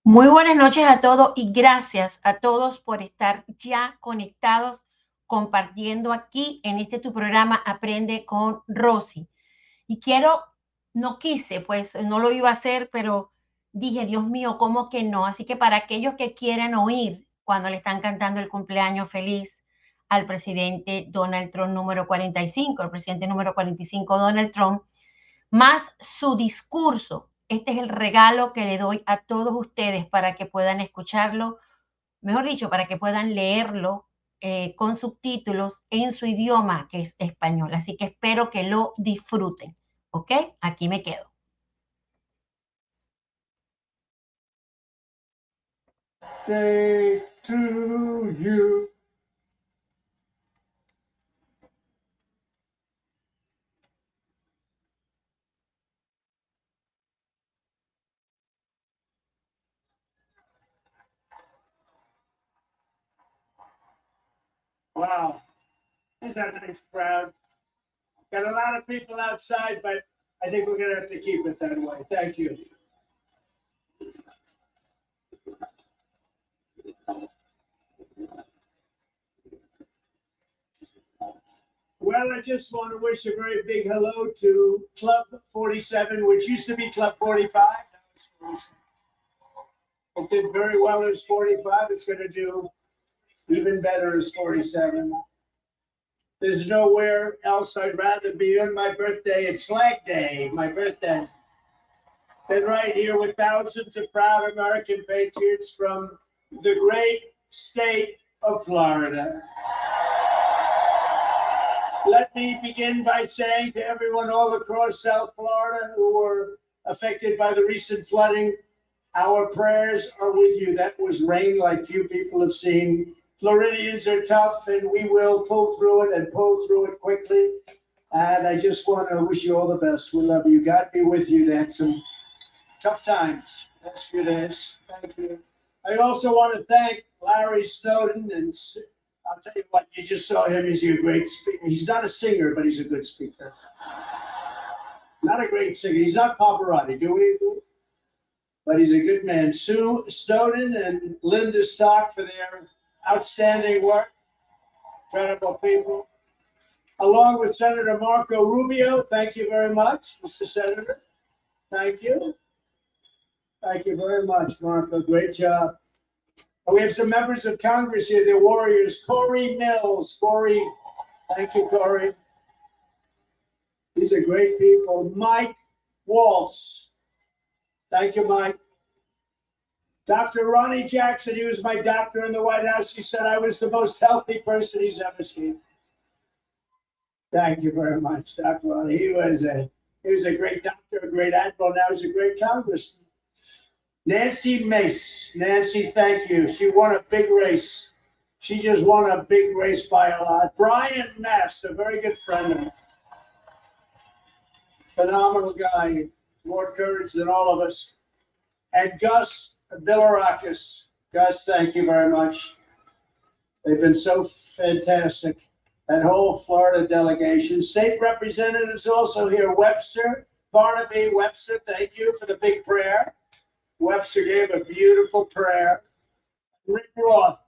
Muy buenas noches a todos y gracias a todos por estar ya conectados, compartiendo aquí en este tu programa Aprende con Rosy. Y no quise, pues no lo iba a hacer, pero dije, Dios mío, ¿cómo que no? Así que para aquellos que quieran oír cuando le están cantando el cumpleaños feliz al presidente Donald Trump número 45, el presidente número 45 Donald Trump, más su discurso. Este es el regalo que le doy a todos ustedes para que puedan escucharlo, mejor dicho, para que puedan leerlo con subtítulos en su idioma, que es español. Así que espero que lo disfruten. ¿Ok? Aquí me quedo. Day to you. Wow, is that a nice crowd? Got a lot of people outside, but I think we're gonna have to keep it that way. Thank you. Well, I just want to wish a very big hello to Club 47, which used to be Club 45. It did very well as 45. It's going to do even better as 47. There's nowhere else I'd rather be on my birthday. It's Flag Day, my birthday. Been right here with thousands of proud American patriots from the great state of Florida. Let me begin by saying to everyone all across South Florida who were affected by the recent flooding, our prayers are with you. That was rain like few people have seen. Floridians are tough, and we will pull through it and pull through it quickly. And I just want to wish you all the best. We love you. God be with you. They had some tough times last few days. Thank you. I also want to thank Larry Snowden, and I'll tell you what, you just saw him. He's a great speaker. He's not a singer, but he's a good speaker. Not a great singer. He's not Pavarotti, do we agree? But he's a good man. Sue Snowden and Linda Stock for their outstanding work. Incredible people. Along with Senator Marco Rubio, thank you very much, Mr. Senator. Thank you. Thank you very much, Marco. Great job. And we have some members of Congress here, the warriors. Corey Mills. Corey, thank you, Corey. These are great people. Mike Waltz. Thank you, Mike. Dr. Ronnie Jackson, he was my doctor in the White House. He said I was the most healthy person he's ever seen. Thank you very much, Dr. Ronnie. He was a great doctor, a great admiral. Now he's a great congressman. Nancy Mace. Nancy, thank you. She won a big race. She just won a big race by a lot. Brian Nast, a very good friend of mine. Phenomenal guy. More courage than all of us. And Gus Bilirakis. Gus, thank you very much. They've been so fantastic. That whole Florida delegation. State representatives also here. Webster, Barnaby, Webster, thank you for the big prayer. Webster gave a beautiful prayer. Rick Roth.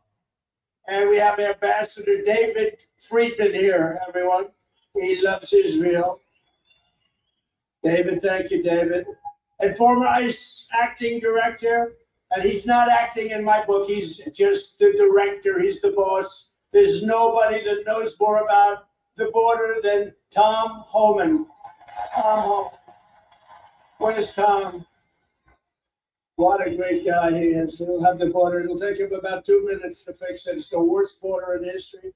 And we have Ambassador David Friedman here, everyone. He loves Israel. David, thank you, David. And former ICE acting director, and he's not acting in my book, he's just the director, he's the boss. There's nobody that knows more about the border than Tom Homan. Tom Homan. Where's Tom? What a great guy he is. He'll have the border. It'll take him about 2 minutes to fix it. It's the worst border in history.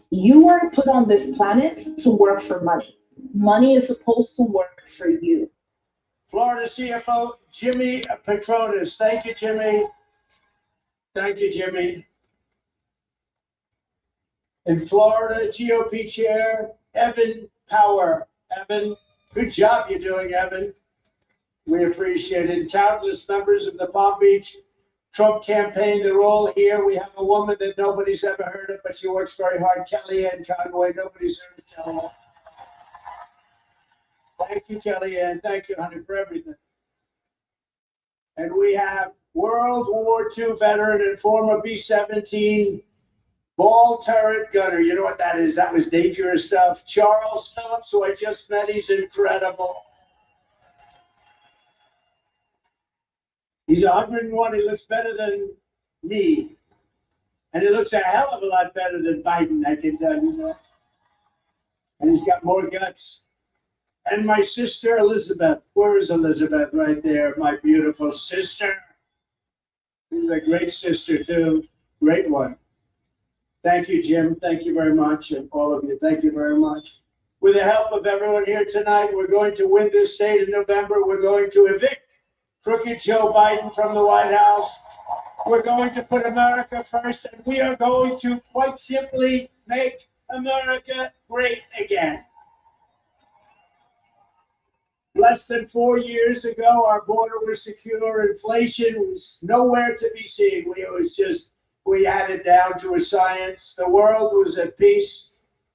You weren't put on this planet to work for money. Money is supposed to work for you. Florida CFO Jimmy Petronas. Thank you, Jimmy. Thank you, Jimmy. In Florida, GOP Chair Evan Power. Evan, good job you're doing, Evan. We appreciate it. Countless members of the Palm Beach Trump campaign, they're all here. We have a woman that nobody's ever heard of, but she works very hard, Kellyanne Conway. Nobody's heard of Kellyanne. Thank you, Kellyanne. Thank you, honey, for everything. And we have World War II veteran and former B-17 ball turret gunner. You know what that is? That was dangerous stuff. Charles Phillips, who I just met, he's incredible. He's 101. He looks better than me. And he looks a hell of a lot better than Biden, I can tell you that. And he's got more guts. And my sister, Elizabeth. Where is Elizabeth? Right there, my beautiful sister. She's a great sister, too. Great one. Thank you, Jim. Thank you very much. And all of you, thank you very much. With the help of everyone here tonight, we're going to win this state in November. We're going to evict crooked Joe Biden from the White House. We're going to put America first, and we are going to quite simply make America great again. Less than 4 years ago, our border was secure. Inflation was nowhere to be seen. We had it down to a science. The world was at peace.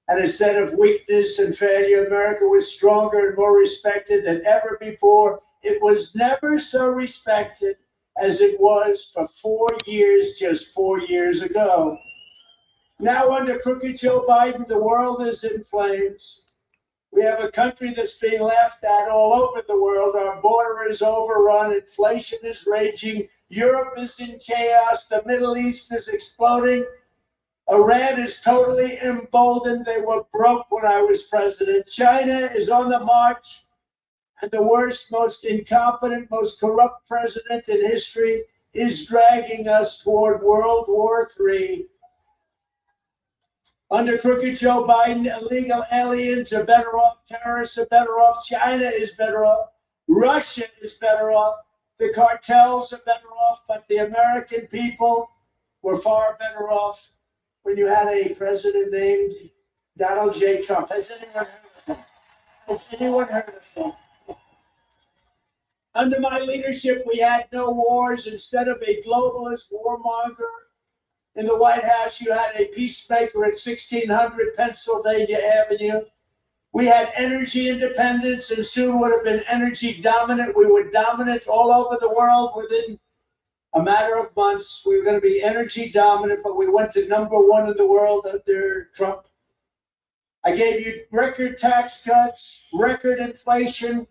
And instead of weakness and failure, America was stronger and more respected than ever before. It was never so respected as it was for 4 years, just 4 years ago. Now, under crooked Joe Biden, the world is in flames. We have a country that's being laughed at all over the world. Our border is overrun. Inflation is raging. Europe is in chaos. The Middle East is exploding. Iran is totally emboldened. They were broke when I was president. China is on the march. And the worst, most incompetent, most corrupt president in history is dragging us toward World War III. Under crooked Joe Biden, illegal aliens are better off, terrorists are better off, China is better off, Russia is better off, the cartels are better off, but the American people were far better off when you had a president named Donald J. Trump. Has anyone heard of him? Has anyone heard of him? Under my leadership, we had no wars. Instead of a globalist warmonger in the White House, you had a peacemaker at 1600 Pennsylvania Avenue. We had energy independence and soon would have been energy dominant. We were dominant all over the world within a matter of months. We were going to be energy dominant, but we went to #1 in the world under Trump. I gave you record tax cuts, record inflation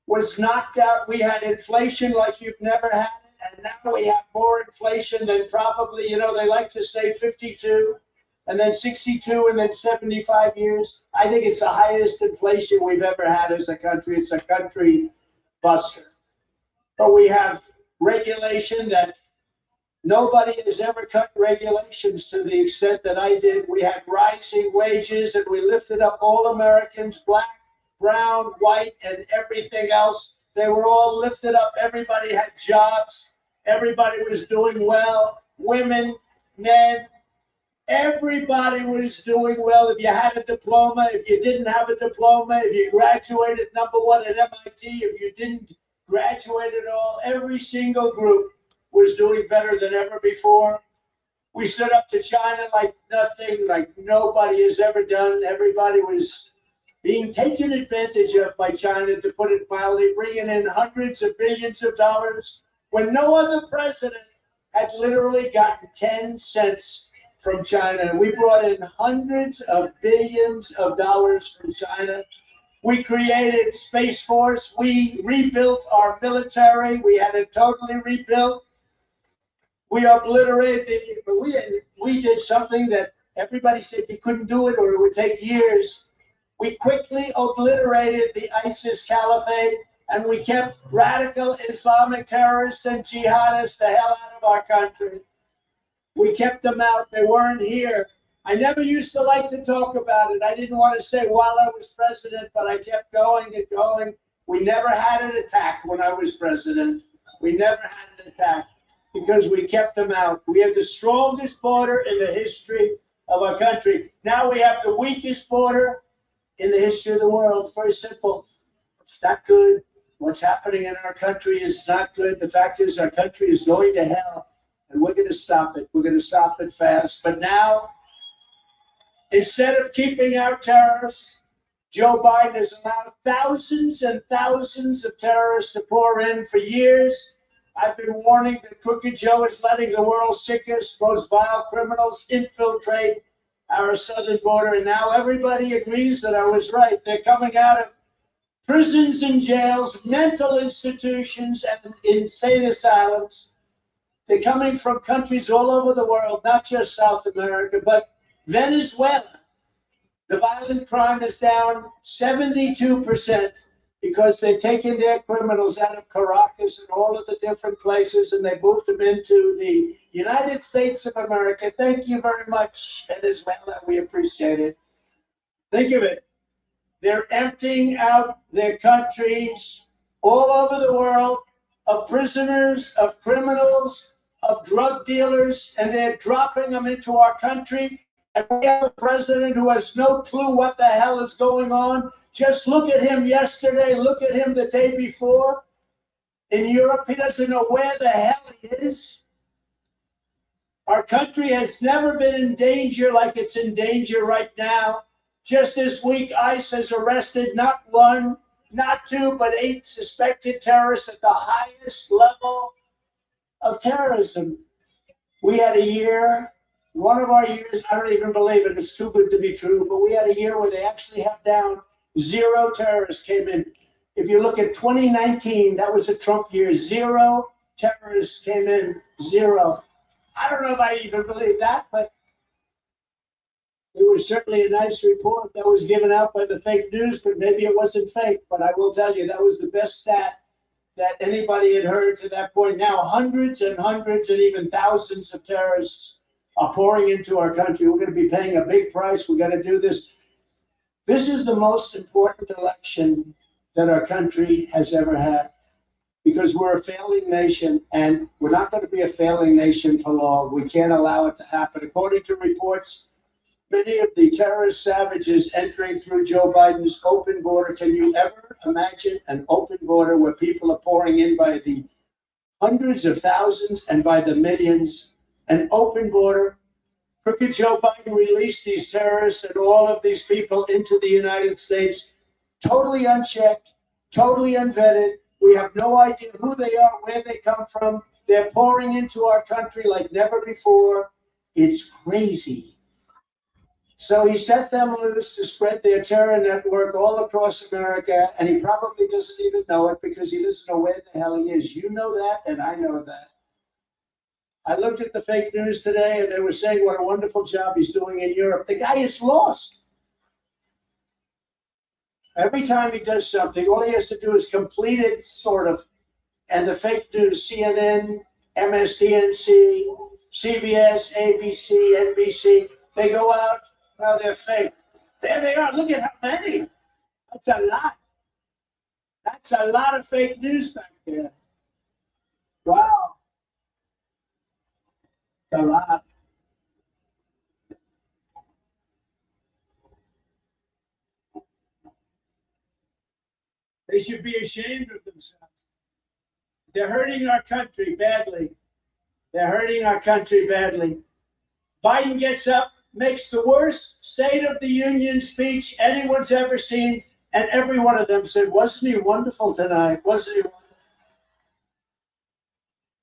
was knocked out. We had inflation like you've never had it, and now we have more inflation than probably, they like to say 52, and then 62, and then 75 years. I think it's the highest inflation we've ever had as a country. It's a country buster. But we have regulation that nobody has ever cut regulations to the extent that I did. We had rising wages, and we lifted up all Americans, black, brown, white, and everything else. They were all lifted up. Everybody had jobs. Everybody was doing well. Women, men, everybody was doing well. If you had a diploma, if you didn't have a diploma, if you graduated #1 at MIT, if you didn't graduate at all, every single group was doing better than ever before. We stood up to China like nothing, like nobody has ever done. Everybody was being taken advantage of by China, to put it mildly, bringing in hundreds of billions of dollars when no other president had literally gotten 10 cents from China. We brought in hundreds of billions of dollars from China. We created Space Force. We rebuilt our military. We had it totally rebuilt. We obliterated, we did something that everybody said you couldn't do it or it would take years. We quickly obliterated the ISIS caliphate, and we kept radical Islamic terrorists and jihadists the hell out of our country. We kept them out. They weren't here. I never used to like to talk about it. I didn't want to say while I was president, but I kept going and going. We never had an attack when I was president. We never had an attack because we kept them out. We have the strongest border in the history of our country. Now we have the weakest border in the history of the world. Very simple. It's not good. What's happening in our country is not good. The fact is our country is going to hell, and we're going to stop it. We're going to stop it fast. But now, instead of keeping out terrorists, Joe Biden has allowed thousands and thousands of terrorists to pour in for years. I've been warning that Crooked Joe is letting the world's sickest, most vile criminals infiltrate our southern border, and now everybody agrees that I was right. They're coming out of prisons and jails, mental institutions, and insane asylums. They're coming from countries all over the world, not just South America, but Venezuela. The violent crime is down 72% because they've taken their criminals out of Caracas and all of the different places, and they moved them into the United States of America. Thank you very much, Venezuela. We appreciate it. Think of it. They're emptying out their countries all over the world of prisoners, of criminals, of drug dealers, and they're dropping them into our country. And we have a president who has no clue what the hell is going on. Just look at him yesterday, look at him the day before. In Europe, he doesn't know where the hell he is. Our country has never been in danger like it's in danger right now. Just this week, ICE has arrested not one, not two, but 8 suspected terrorists at the highest level of terrorism. We had a year, one of our years, I don't even believe it, it's too good to be true, but we had a year where they actually have down 0 terrorists came in. If you look at 2019, that was a Trump year, 0 terrorists came in, 0. I don't know if I even believe that, but it was certainly a nice report that was given out by the fake news, but maybe it wasn't fake. But I will tell you, that was the best stat that anybody had heard to that point. Now, hundreds and hundreds and even thousands of terrorists are pouring into our country. We're going to be paying a big price. We're going to do this. This is the most important election that our country has ever had, because we're a failing nation, and we're not going to be a failing nation for long. We can't allow it to happen. According to reports, many of the terrorist savages entering through Joe Biden's open border. Can you ever imagine an open border where people are pouring in by the hundreds of thousands and by the millions? An open border. Crooked Joe Biden released these terrorists and all of these people into the United States, totally unchecked, totally unvetted. We have no idea who they are, where they come from. They're pouring into our country like never before. It's crazy. So he set them loose to spread their terror network all across America, and he probably doesn't even know it because he doesn't know where the hell he is. You know that, and I know that. I looked at the fake news today, and they were saying what a wonderful job he's doing in Europe. The guy is lost. Every time he does something, all he has to do is complete it, sort of. And the fake news, CNN, MSDNC, CBS, ABC, NBC, they go out. No, they're fake. There they are. Look at how many. That's a lot. That's a lot of fake news back there. Wow. A lot. They should be ashamed of themselves. They're hurting our country badly. They're hurting our country badly. Biden gets up, makes the worst State of the Union speech anyone's ever seen, and every one of them said, wasn't he wonderful tonight? Wasn't he wonderful?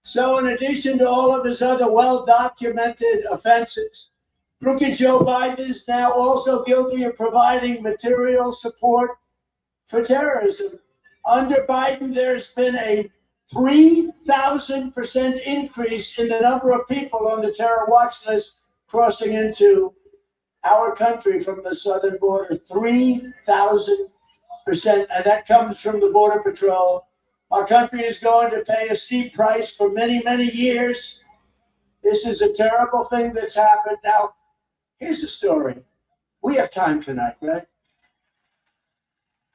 So in addition to all of his other well-documented offenses, Crooked Joe Biden is now also guilty of providing material support for terrorism. Under Biden, there's been a 3,000% increase in the number of people on the terror watch list crossing into our country from the southern border. 3,000%, and that comes from the Border Patrol. Our country is going to pay a steep price for many, many years. This is a terrible thing that's happened. Now, here's the story. We have time tonight, right?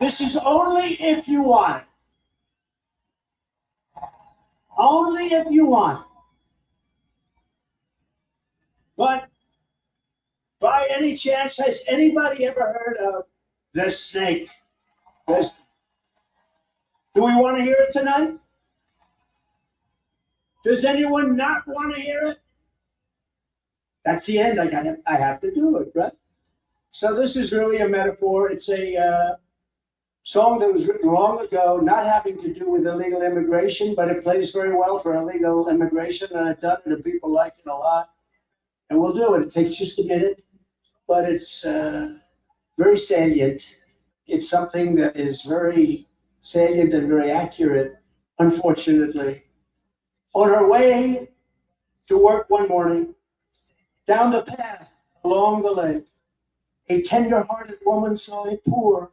This is only if you want it. Only if you want it. But by any chance, has anybody ever heard of the snake? Do we want to hear it tonight? Does anyone not want to hear it? That's the end. I have to do it, right? So this is really a metaphor. It's a Song that was written long ago, not having to do with illegal immigration, but it plays very well for illegal immigration, and I've done it, and people like it a lot. And we'll do it. It takes just a minute, but it's very salient. It's something that is very salient and very accurate, unfortunately. On her way to work one morning, down the path along the lake, a tender-hearted woman saw a poor,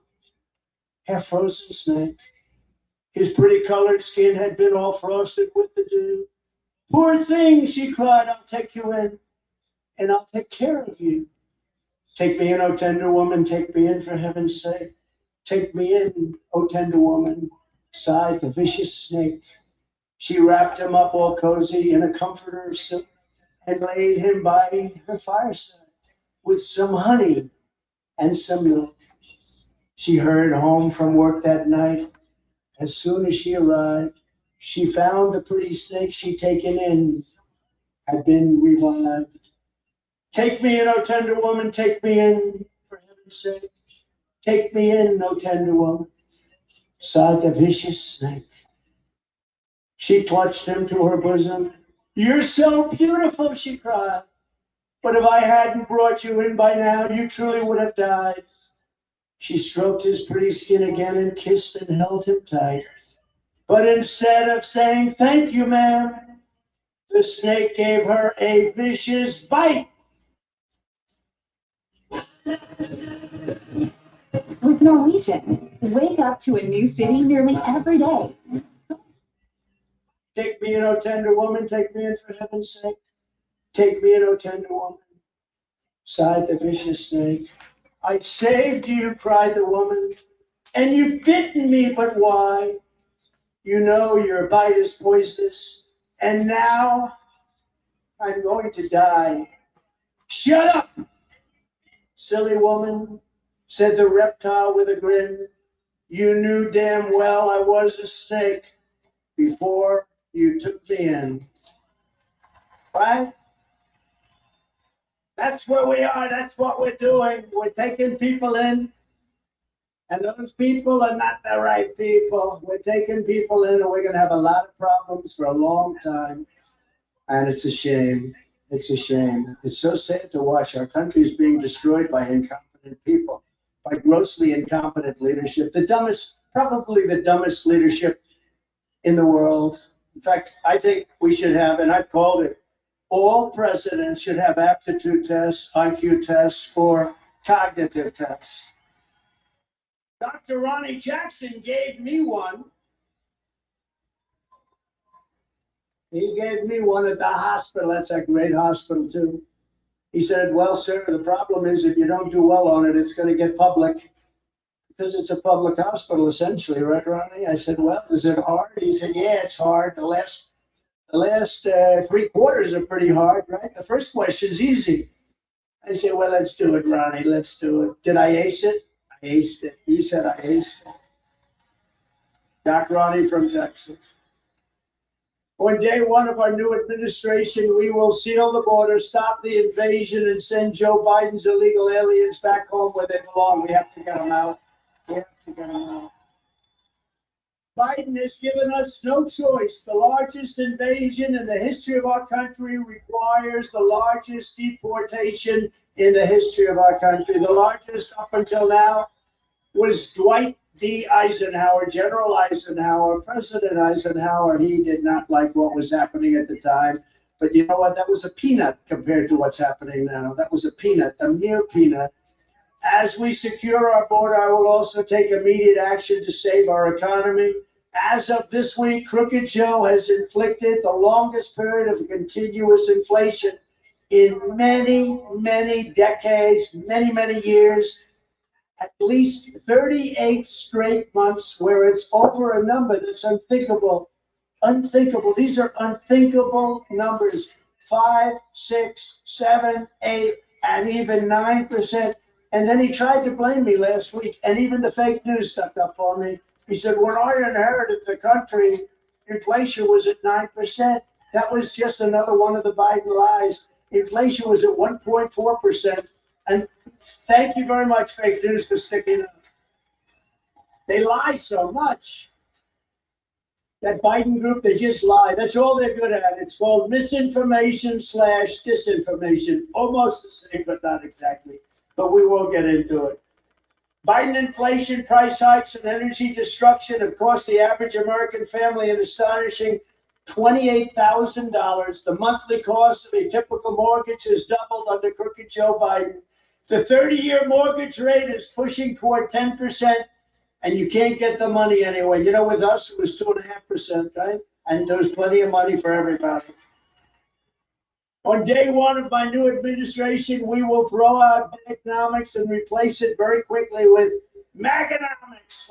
half-frozen snake. His pretty colored skin had been all frosted with the dew. Poor thing, she cried, I'll take you in, and I'll take care of you. Take me in, O tender woman, take me in for heaven's sake. Take me in, O tender woman, sighed the vicious snake. She wrapped him up all cozy in a comforter of silk and laid him by her fireside with some honey and some milk. She hurried home from work that night. As soon as she arrived, she found the pretty snake she'd taken in had been revived. Take me in, O tender woman, take me in, for heaven's sake. Take me in, O tender woman, sighed the vicious snake. She clutched him to her bosom. You're so beautiful, she cried. But if I hadn't brought you in by now, you truly would have died. She stroked his pretty skin again and kissed and held him tight. But instead of saying, thank you, ma'am, the snake gave her a vicious bite. With Norwegian, wake up to a new city nearly every day. Take me in, O tender woman, take me in for heaven's sake. Take me in, O tender woman, sighed the vicious snake. I saved you, cried the woman, and you've bitten me, but why? You know your bite is poisonous, and now I'm going to die. Shut up, silly woman, said the reptile with a grin. You knew damn well I was a snake before you took me in. Right? That's where we are. That's what we're doing. We're taking people in, and those people are not the right people. We're taking people in, and we're going to have a lot of problems for a long time. And it's a shame. It's a shame. It's so sad to watch. Our country is being destroyed by incompetent people, by grossly incompetent leadership. The dumbest, probably the dumbest leadership in the world. In fact, I think we should have, and I've called it, all presidents should have aptitude tests, IQ tests, or cognitive tests. Dr. Ronnie Jackson gave me one. He gave me one at the hospital. That's a great hospital, too. He said, well, sir, the problem is if you don't do well on it, it's going to get public. Because it's a public hospital, essentially, right, Ronnie? I said, well, is it hard? He said, yeah, it's hard. The last 3 quarters are pretty hard, right? The first question's easy. I said, well, let's do it, Ronnie. Let's do it. Did I ace it? I aced it. He said I aced it. Doc Ronnie from Texas. On day one of our new administration, we will seal the border, stop the invasion, and send Joe Biden's illegal aliens back home where they belong. We have to get them out. We have to get them out. Biden has given us no choice. The largest invasion in the history of our country requires the largest deportation in the history of our country. The largest up until now was Dwight D. Eisenhower, General Eisenhower, President Eisenhower. He did not like what was happening at the time. But you know what? That was a peanut compared to what's happening now. That was a peanut, a mere peanut. As we secure our border, I will also take immediate action to save our economy. As of this week, Crooked Joe has inflicted the longest period of continuous inflation in many, many decades, many, many years, at least 38 straight months where it's over a number that's unthinkable. Unthinkable. These are unthinkable numbers. 5, 6, 7, 8, and even 9%. And then he tried to blame me last week, and even the fake news stuck up for me. He said, when I inherited the country, inflation was at 9%. That was just another one of the Biden lies. Inflation was at 1.4%. And thank you very much, fake news, for sticking up. They lie so much. That Biden group, they just lie. That's all they're good at. It's called misinformation / disinformation. Almost the same, but not exactly. But we won't get into it. Biden inflation, price hikes, and energy destruction have cost the average American family an astonishing $28,000. The monthly cost of a typical mortgage has doubled under crooked Joe Biden. The 30-year mortgage rate is pushing toward 10%, and you can't get the money anyway. You know, with us, it was 2.5%, right? And there's plenty of money for everybody. On day one of my new administration, we will throw out economics and replace it very quickly with Maganomics.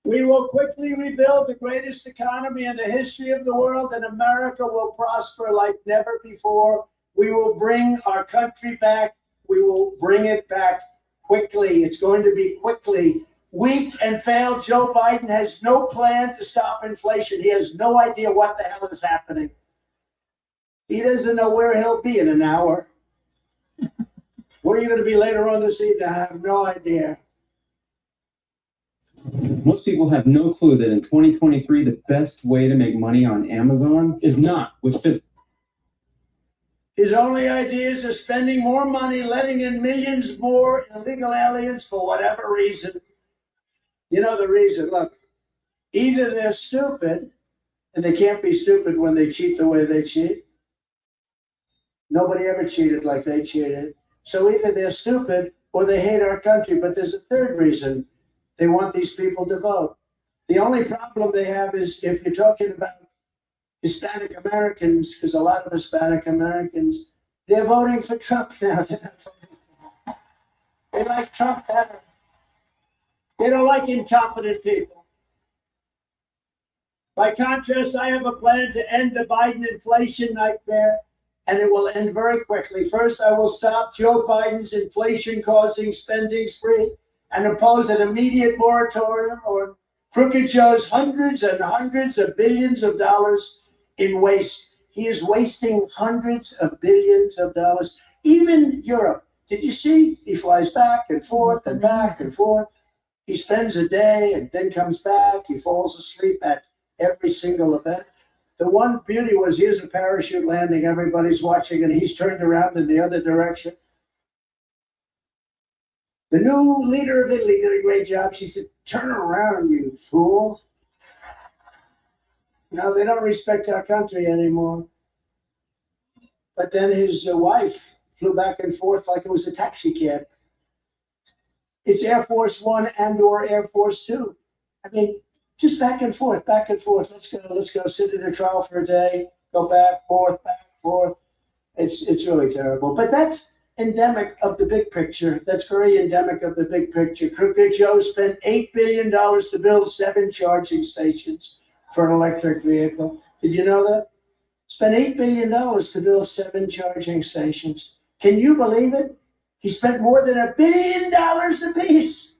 We will quickly rebuild the greatest economy in the history of the world, and America will prosper like never before. We will bring our country back. We will bring it back quickly. It's going to be quickly. Weak and failed Joe Biden has no plan to stop inflation. He has no idea what the hell is happening. He doesn't know where he'll be in an hour. Where are you going to be later on this evening? I have no idea. Most people have no clue that in 2023, the best way to make money on Amazon is not with physical. His only ideas are spending more money, letting in millions more illegal aliens for whatever reason. You know the reason. Look, either they're stupid, and they can't be stupid when they cheat the way they cheat. Nobody ever cheated like they cheated. So either they're stupid or they hate our country. But there's a third reason. They want these people to vote. The only problem they have is if you're talking about Hispanic Americans, because a lot of Hispanic Americans, they're voting for Trump now. They like Trump better. They don't like incompetent people. By contrast, I have a plan to end the Biden inflation nightmare, and it will end very quickly. First, I will stop Joe Biden's inflation-causing spending spree and impose an immediate moratorium on Crooked Joe's hundreds and hundreds of billions of dollars in waste. He is wasting hundreds of billions of dollars. Even Europe. Did you see? He flies back and forth and back and forth. He spends a day and then comes back. He falls asleep at every single event. The one beauty was here's a parachute landing. Everybody's watching, and he's turned around in the other direction. The new leader of Italy did a great job. She said, "Turn around, you fool." Now they don't respect our country anymore. But then his wife flew back and forth like it was a taxi cab. It's Air Force One and or Air Force Two. I mean, just back and forth, back and forth. Let's go sit in a trial for a day, go back, forth, back, forth. It's really terrible. But that's endemic of the big picture. That's very endemic of the big picture. Crooked Joe spent $8 billion to build 7 charging stations for an electric vehicle. Did you know that? Spent $8 billion to build 7 charging stations. Can you believe it? He spent more than $1 billion apiece.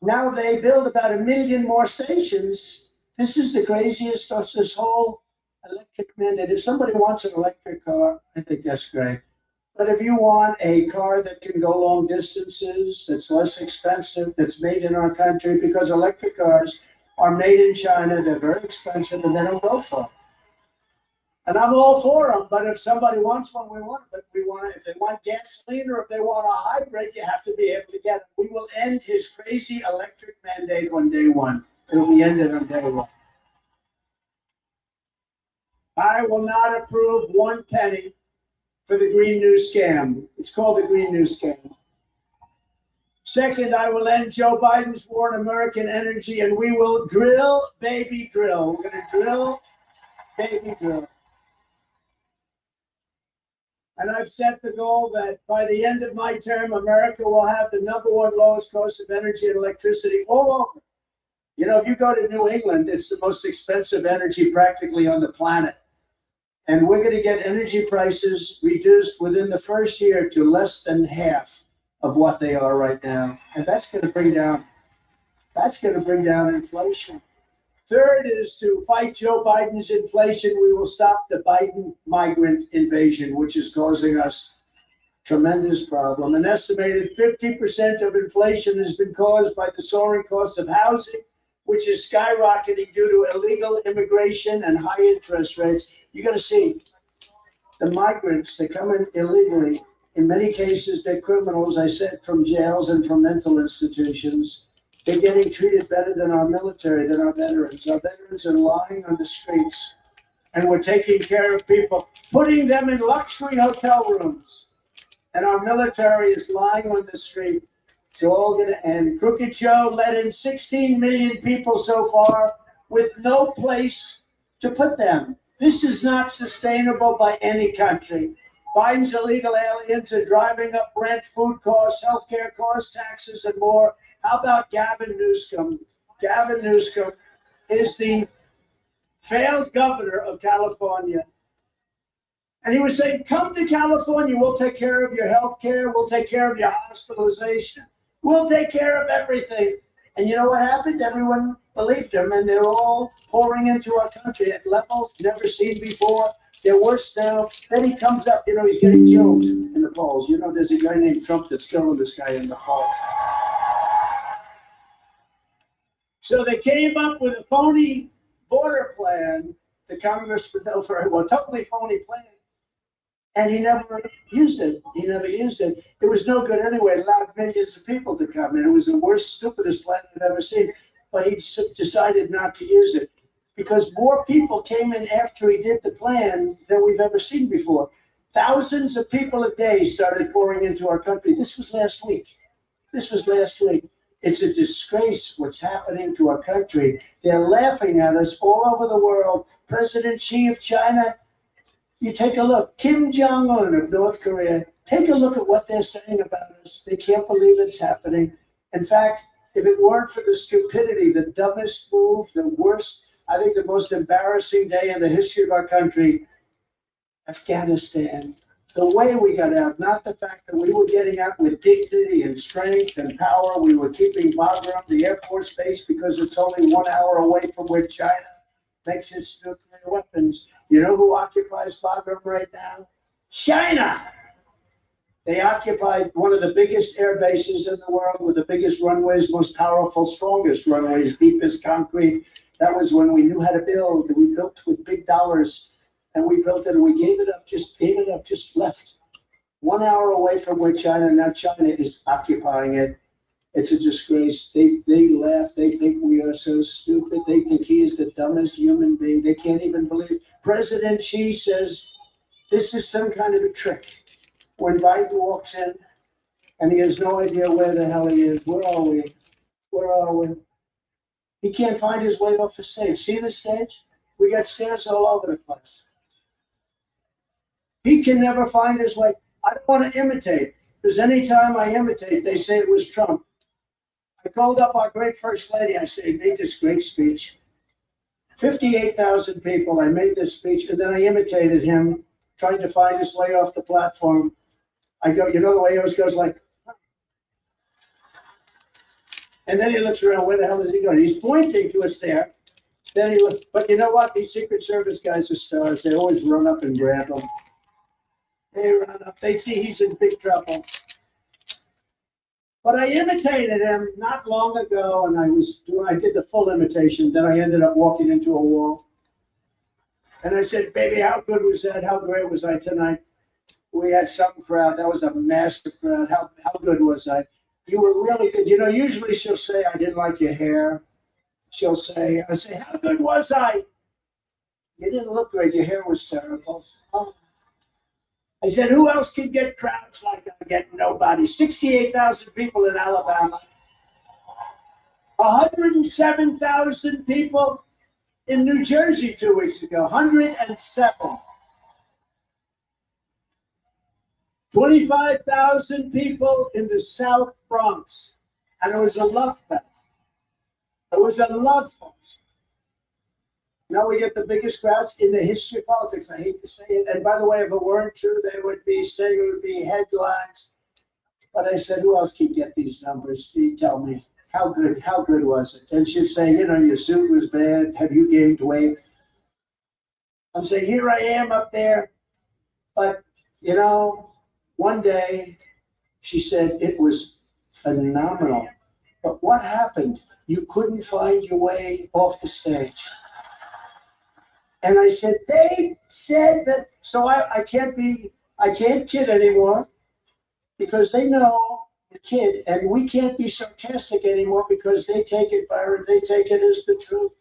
Now they build about 1 million more stations. This is the craziest of this whole electric mandate. If somebody wants an electric car, I think that's great. But if you want a car that can go long distances, that's less expensive, that's made in our country, because electric cars are made in China, they're very expensive, and they don't go far. And I'm all for them, but if somebody wants one, we want it. But we want it. If they want gasoline or if they want a hybrid, you have to be able to get it. We will end his crazy electric mandate on day one. It'll be ended on day one. I will not approve 1 penny for the Green New Scam. It's called the Green New Scam. Second, I will end Joe Biden's war on American energy, and we will drill, baby, drill. We're going to drill, baby, drill. And I've set the goal that by the end of my term, America will have the #1 lowest cost of energy and electricity all over. You know, if you go to New England, it's the most expensive energy practically on the planet. And we're going to get energy prices reduced within the first year to less than half of what they are right now. And that's going to bring down inflation. Third is to fight Joe Biden's inflation. We will stop the Biden migrant invasion, which is causing us tremendous problem. An estimated 50% of inflation has been caused by the soaring cost of housing, which is skyrocketing due to illegal immigration and high interest rates. You're going to see the migrants that come in illegally. In many cases, they're criminals, I said, from jails and from mental institutions. They're getting treated better than our military, than our veterans. Our veterans are lying on the streets, and we're taking care of people, putting them in luxury hotel rooms. And our military is lying on the street. It's all going to end. Crooked Joe let in 16 million people so far with no place to put them. This is not sustainable by any country. Biden's illegal aliens are driving up rent, food costs, healthcare costs, taxes, and more. How about Gavin Newsom? Gavin Newsom is the failed governor of California. And he was saying, come to California, we'll take care of your health care, we'll take care of your hospitalization, we'll take care of everything. And you know what happened? Everyone believed him, and they're all pouring into our country at levels never seen before. They're worse now. Then he comes up, he's getting killed in the polls. There's a guy named Trump that's killing this guy in the polls. So they came up with a phony border plan. The Congress would know very well, totally phony plan. And he never used it. It was no good anyway. It allowed millions of people to come in. It was the worst, stupidest plan I've ever seen. But he decided not to use it because more people came in after he did the plan than we've ever seen before. Thousands of people a day started pouring into our country. This was last week. It's a disgrace what's happening to our country. They're laughing at us all over the world. President Xi of China, you take a look. Kim Jong-un of North Korea, take a look at what they're saying about us. They can't believe it's happening. In fact, if it weren't for the stupidity, the dumbest move, the worst, I think the most embarrassing day in the history of our country, Afghanistan. The way we got out, not the fact that we were getting out with dignity and strength and power. We were keeping Bagram, the Air Force Base, because it's only 1 hour away from where China makes its nuclear weapons. You know who occupies Bagram right now? China. They occupy one of the biggest air bases in the world with the biggest runways, most powerful, strongest runways, deepest concrete. That was when we knew how to build. We built with big dollars. And we built it, and we gave it up, just left. 1 hour away from where now China is occupying it. It's a disgrace. They laugh. They think we are so stupid. They think he is the dumbest human being. They can't even believe. President Xi says this is some kind of a trick. When Biden walks in, and he has no idea where the hell he is. Where are we? He can't find his way off the stage. See the stage? We got stairs all over the place. He can never find his way. I don't want to imitate, because anytime I imitate, they say it was Trump. I called up our great First Lady. I said, made this great speech. 58,000 people. I made this speech, and then I imitated him, trying to find his way off the platform. I go, the way he always goes like, and then he looks around, where the hell is he going? He's pointing to us there. Then he looks, but you know what? These Secret Service guys are stars. They always run up and grab him. They run up. They see he's in big trouble. But I imitated him not long ago, and I did the full imitation. Then I ended up walking into a wall. And I said, baby, how good was that? How great was I tonight? We had some crowd. That was a massive crowd. How good was I? You were really good. Usually she'll say, I didn't like your hair. I say, how good was I? You didn't look great. Your hair was terrible. Oh. I said, who else can get crowds like I get? Nobody. 68,000 people in Alabama. 107,000 people in New Jersey 2 weeks ago. 107. 25,000 people in the South Bronx. And it was a love fest. Now we get the biggest crowds in the history of politics. I hate to say it. And by the way, if it weren't true, they would be saying it would be headlines. But I said, who else can get these numbers? You tell me. how good was it? And she'd say, you know, your suit was bad. Have you gained weight? I'm saying, here I am up there. But, you know, one day she said it was phenomenal. But what happened? You couldn't find your way off the stage. And I said, they said that, so I can't kid anymore because they know the kid, and we can't be sarcastic anymore because they take it, Byron, they take it as the truth.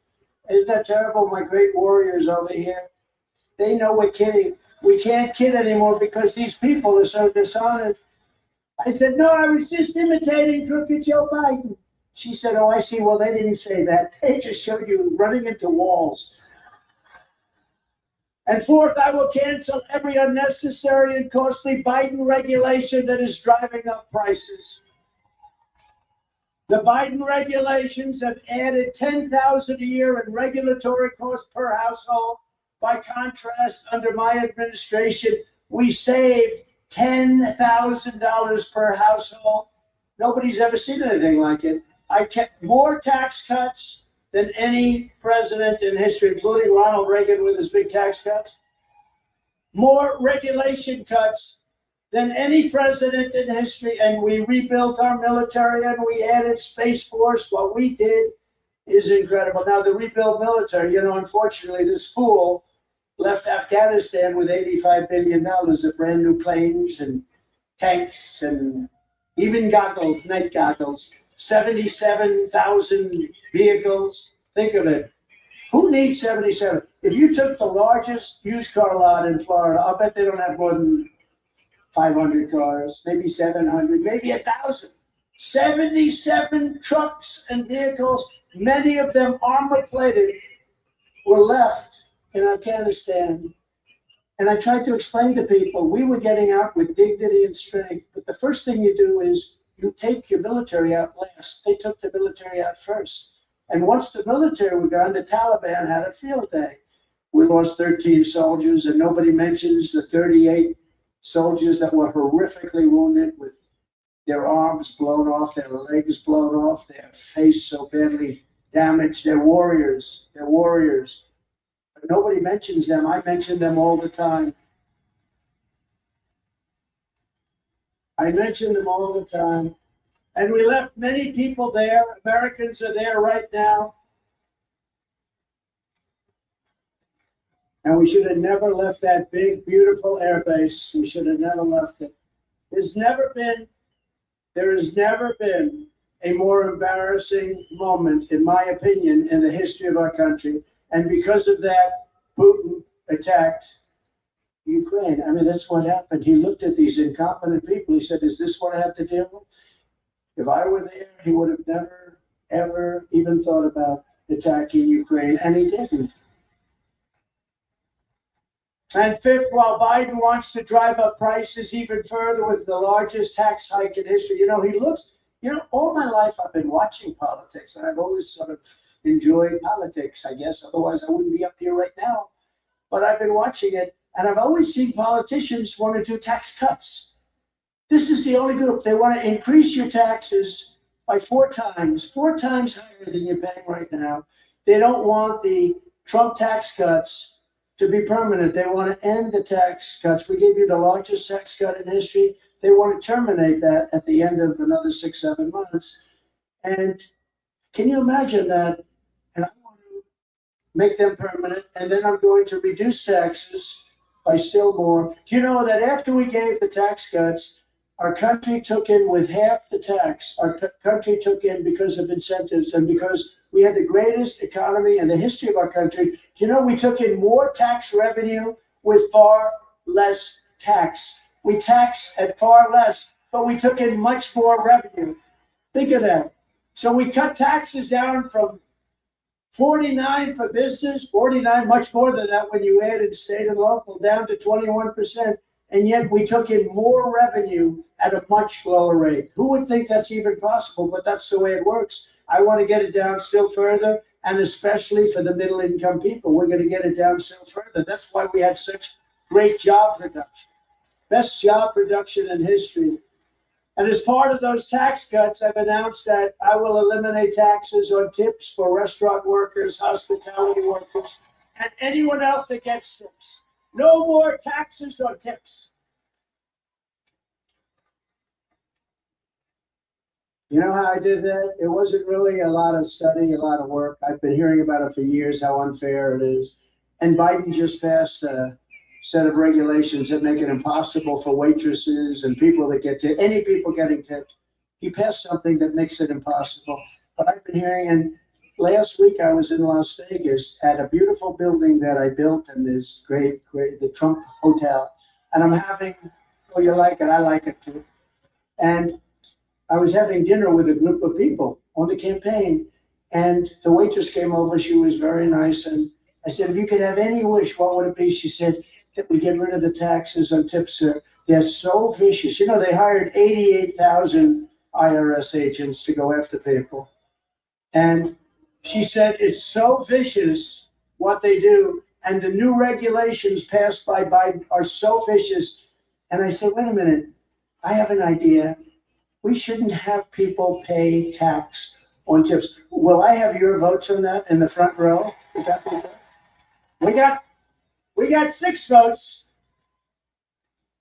Isn't that terrible? My great warriors over here, they know we're kidding. We can't kid anymore because these people are so dishonest. I said, no, I was just imitating crooked Joe Biden. She said, oh, I see. Well, they didn't say that. They just showed you running into walls. And fourth, I will cancel every unnecessary and costly Biden regulation that is driving up prices. The Biden regulations have added $10,000 a year in regulatory costs per household. By contrast, under my administration, we saved $10,000 per household. Nobody's ever seen anything like it. I kept more tax cuts than any president in history, including Ronald Reagan with his big tax cuts. More regulation cuts than any president in history, and we rebuilt our military and we added Space Force. What we did is incredible. Now, the rebuilt military, you know, unfortunately, this fool left Afghanistan with $85 billion of brand new planes and tanks and even goggles, night goggles, 77,000 vehicles. Think of it. Who needs 77? If you took the largest used car lot in Florida, I'll bet they don't have more than 500 cars, maybe 700, maybe 1,000. 77 trucks and vehicles, many of them armor-plated, were left in Afghanistan. And I tried to explain to people, we were getting out with dignity and strength. But the first thing you do is you take your military out last. They took the military out first. And once the military were gone, the Taliban had a field day. We lost 13 soldiers, and nobody mentions the 38 soldiers that were horrifically wounded with their arms blown off, their legs blown off, their face so badly damaged. They're warriors. They're warriors. But nobody mentions them. I mention them all the time. I mention them all the time. And we left many people there. Americans are there right now. And we should have never left that big, beautiful airbase. We should have never left it. There has never been a more embarrassing moment, in my opinion, in the history of our country. And because of that, Putin attacked Ukraine. I mean, that's what happened. He looked at these incompetent people. He said, is this what I have to deal with? If I were there, he would have never, ever even thought about attacking Ukraine, and he didn't. And fifth, while Biden wants to drive up prices even further with the largest tax hike in history, you know, he looks, you know, all my life I've been watching politics, and I've always sort of enjoyed politics, I guess. Otherwise, I wouldn't be up here right now. But I've been watching it, and I've always seen politicians want to do tax cuts. This is the only group. They want to increase your taxes by 4 times higher than you're paying right now. They don't want the Trump tax cuts to be permanent. They want to end the tax cuts. We gave you the largest tax cut in history. They want to terminate that at the end of another 6-7 months. And can you imagine that? And I want to make them permanent, and then I'm going to reduce taxes by still more. Do you know that after we gave the tax cuts, our country took in with half the tax. Our country took in because of incentives and because we had the greatest economy in the history of our country. Do you know we took in more tax revenue with far less tax? We tax at far less, but we took in much more revenue. Think of that. So we cut taxes down from 49 for business, 49, much more than that when you added state and local, down to 21%. And yet we took in more revenue at a much lower rate. Who would think that's even possible? But that's the way it works. I want to get it down still further, and especially for the middle income people. We're going to get it down still further. That's why we had such great job production. Best job production in history. And as part of those tax cuts, I've announced that I will eliminate taxes on tips for restaurant workers, hospitality workers, and anyone else that gets tips. No more taxes on tips. You know how I did that? It wasn't really a lot of study, a lot of work. I've been hearing about it for years, how unfair it is. And Biden just passed a set of regulations that make it impossible for waitresses and people that get tips, any people getting tips. He passed something that makes it impossible. But I've been hearing, and last week I was in Las Vegas at a beautiful building that I built in this great, the Trump Hotel. And I'm having, oh, you like it, I like it too. And I was having dinner with a group of people on the campaign, and the waitress came over. She was very nice, and I said, if you could have any wish, what would it be? She said that we get rid of the taxes on tips. They're so vicious. You know, they hired 88,000 IRS agents to go after people. And she said it's so vicious what they do, and the new regulations passed by Biden are so vicious. And I said, wait a minute, I have an idea. We shouldn't have people pay tax on tips. Will I have your votes on that in the front row? We got 6 votes.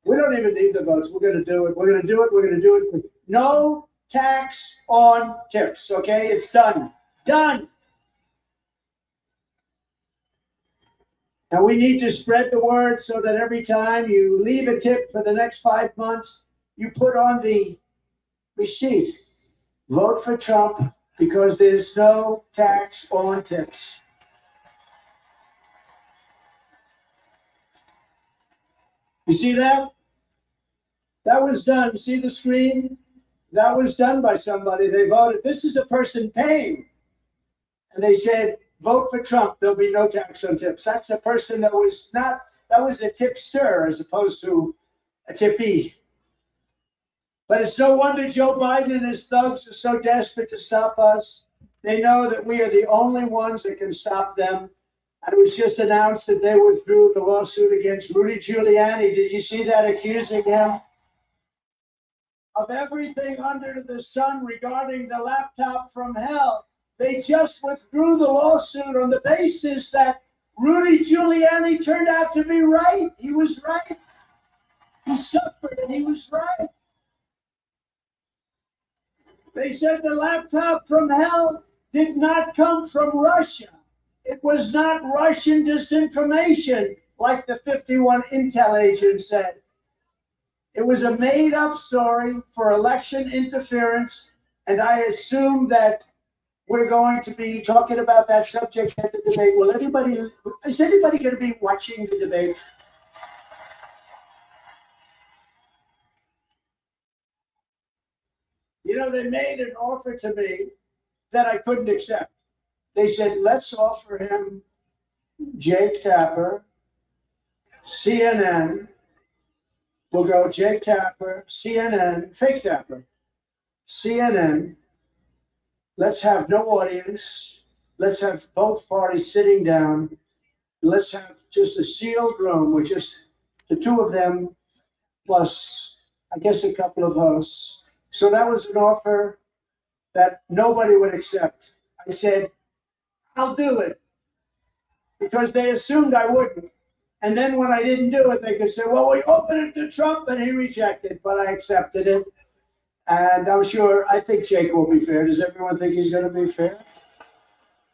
We don't even need the votes. We're going to do it. We're going to do it. We're going to do it. No tax on tips. Okay, it's done. Done. Now we need to spread the word so that every time you leave a tip for the next 5 months, you put on the receipt. Vote for Trump because there's no tax on tips. You see that? That was done. You see the screen? That was done by somebody. They voted. This is a person paying. And they said, vote for Trump. There'll be no tax on tips. That's a person that was not, that was a tipster as opposed to a tippee. But it's no wonder Joe Biden and his thugs are so desperate to stop us. They know that we are the only ones that can stop them. And it was just announced that they withdrew the lawsuit against Rudy Giuliani. Did you see that, accusing him of everything under the sun regarding the laptop from hell? They just withdrew the lawsuit on the basis that Rudy Giuliani turned out to be right. He was right. He suffered and he was right. They said the laptop from hell did not come from Russia. It was not Russian disinformation, like the 51 intel agents said. It was a made-up story for election interference, and I assume that we're going to be talking about that subject at the debate. Is anybody going to be watching the debate? You know, they made an offer to me that I couldn't accept. They said, let's offer him Jake Tapper, CNN. We'll go Jake Tapper, CNN, fake Tapper, CNN. Let's have no audience. Let's have both parties sitting down. Let's have just a sealed room with just the two of them, plus, I guess, a couple of hosts. So that was an offer that nobody would accept. I said, I'll do it, because they assumed I wouldn't. And then when I didn't do it, they could say, well, we opened it to Trump and he rejected, but I accepted it. And I'm sure, I think Jake will be fair. Does everyone think he's going to be fair?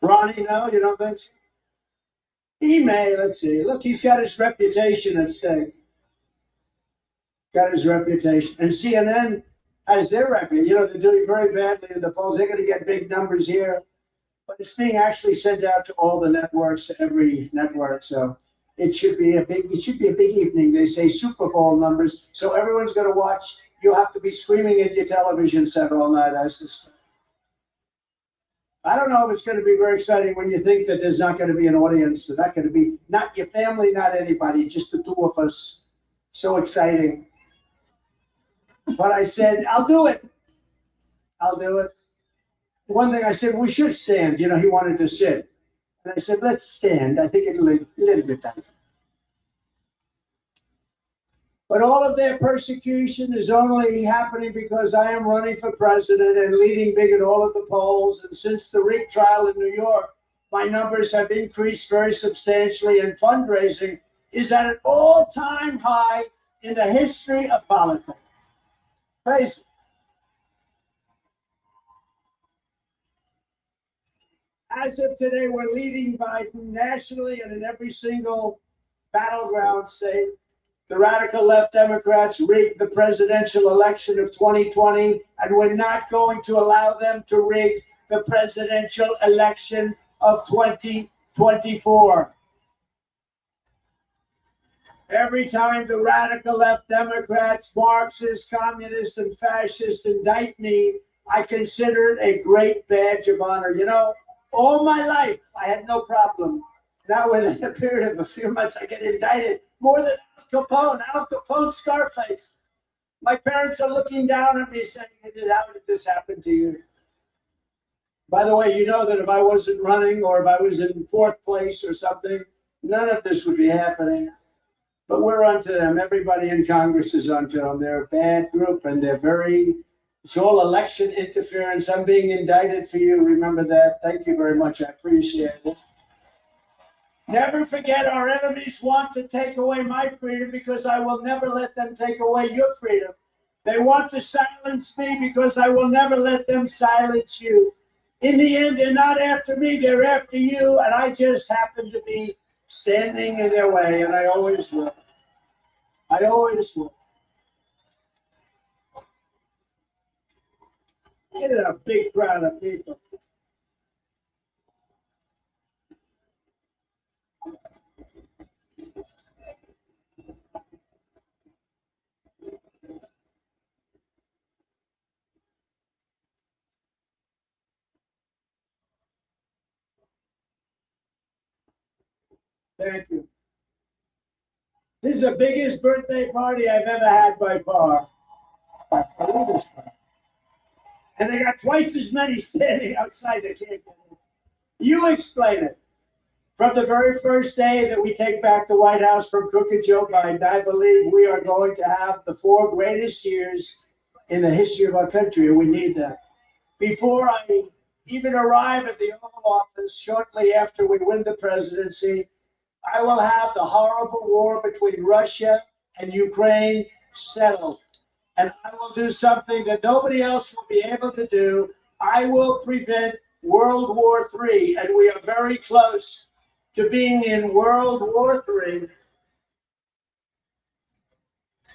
Ronnie, no, you don't think so? He may, let's see. Look, he's got his reputation at stake. Got his reputation. And CNN has their reputation. You know, they're doing very badly in the polls. They're going to get big numbers here. But it's being actually sent out to all the networks, to every network. So it should be a big evening. They say Super Bowl numbers. So everyone's going to watch. You'll have to be screaming at your television set all night, I suspect. I don't know if it's going to be very exciting when you think that there's not going to be an audience. There's not going to be, not your family, not anybody, just the two of us. So exciting. But I said, I'll do it. I'll do it. One thing I said, we should stand. You know, he wanted to sit. And I said, let's stand. I think it'll be a little bit better. But all of their persecution is only happening because I am running for president and leading big at all of the polls. And since the rig trial in New York, my numbers have increased very substantially, and fundraising is at an all-time high in the history of politics. Crazy. As of today, we're leading Biden nationally and in every single battleground state. The radical left Democrats rigged the presidential election of 2020, and we're not going to allow them to rig the presidential election of 2024. Every time the radical left Democrats, Marxists, communists, and fascists indict me, I consider it a great badge of honor. You know, all my life, I had no problem. Now, within a period of a few months, I get indicted more than Al Capone, Scarface. My parents are looking down at me saying, how did this happen to you? By the way, you know that if I wasn't running or if I was in fourth place or something, none of this would be happening. But we're onto them. Everybody in Congress is onto them. They're a bad group, and it's all election interference. I'm being indicted for you. Remember that. Thank you very much. I appreciate it. Never forget, our enemies want to take away my freedom because I will never let them take away your freedom. They want to silence me because I will never let them silence you. In the end, they're not after me, they're after you, and I just happen to be standing in their way, and I always will. I always will. Look at a big crowd of people. Thank you. This is the biggest birthday party I've ever had by far. And they got twice as many standing outside. They can't get in. You explain it. From the very first day that we take back the White House from crooked Joe Biden, I believe we are going to have the 4 greatest years in the history of our country, and we need that. Before I even arrive at the Oval Office, shortly after we win the presidency, I will have the horrible war between Russia and Ukraine settled. And I will do something that nobody else will be able to do. I will prevent World War III, and we are very close to being in World War III.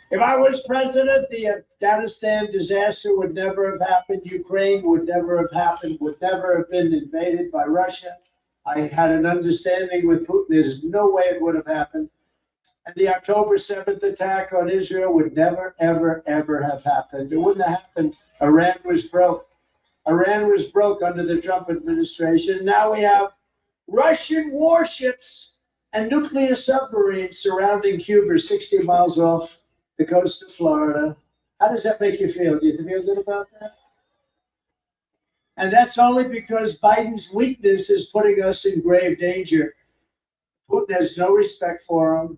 If I was president, the Afghanistan disaster would never have happened. Ukraine would never have happened, would never have been invaded by Russia. I had an understanding with Putin. There's no way it would have happened. And the October 7th attack on Israel would never, ever, ever have happened. It wouldn't have happened. Iran was broke. Iran was broke under the Trump administration. Now we have Russian warships and nuclear submarines surrounding Cuba 60 miles off the coast of Florida. How does that make you feel? Do you feel good about that? And that's only because Biden's weakness is putting us in grave danger. Putin has no respect for him.